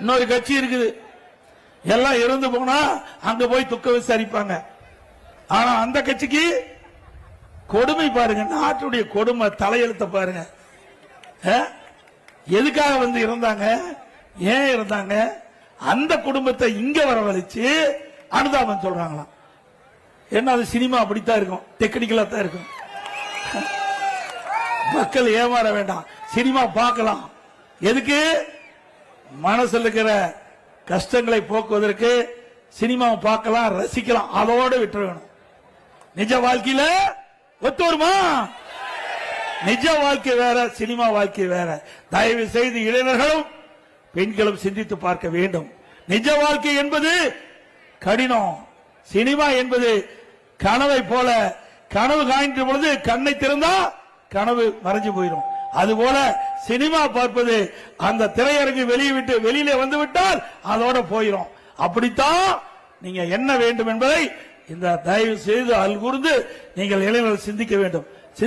இன்னொரு கட்சி இருக்குது, எல்லாம் இறந்து போனா அங்க போய் துக்க விசாரிப்பாங்க. ஆனா அந்த கட்சிக்கு கொடுமை பாருங்க, நாட்டுடைய கொடுமை தலையெழுத்த பாருங்க. எதுக்காக வந்து இருந்தாங்க, ஏன் இருந்தாங்க, அந்த குடும்பத்தை இங்க வரவழைச்சு அனுதாபம் சொல்றாங்களாம். என்ன அது சினிமா அப்படித்தான் இருக்கும், டெக்னிக்கலா தான் இருக்கும். மக்கள் ஏமாற வேண்டாம், சினிமா பார்க்கலாம். எதுக்கு? மனசுல இருக்கிற கஷ்டங்களை போக்குவதற்கு சினிமாவை பார்க்கலாம், ரசிக்கலாம், அதோட விட்டு வேணும். நிஜ வாழ்க்கையில ஒத்து வருமா? நிஜ வாழ்க்கை வேற, சினிமா வாழ்க்கை வேற. தயவு செய்து இளைஞர்களும் பெண்களும் சிந்தித்து பார்க்க வேண்டும். நிஜ வாழ்க்கை என்பது கடினம், சினிமா என்பது கனவை போல. கனவு காண்கின்ற பொழுது கண்ணை திறந்தா கனவு மறைஞ்சு போயிடும். அதுபோல சினிமா பார்ப்பது அந்த திரையரங்கு வெளியே விட்டு வெளியிலே வந்து விட்டால் அதோட போயிடும். அப்படித்தான் நீங்க என்ன வேண்டும் என்பதை இந்த தயவு செய்து அல்கூர்ந்து நீங்கள் இளைஞர்கள் சிந்திக்க வேண்டும்.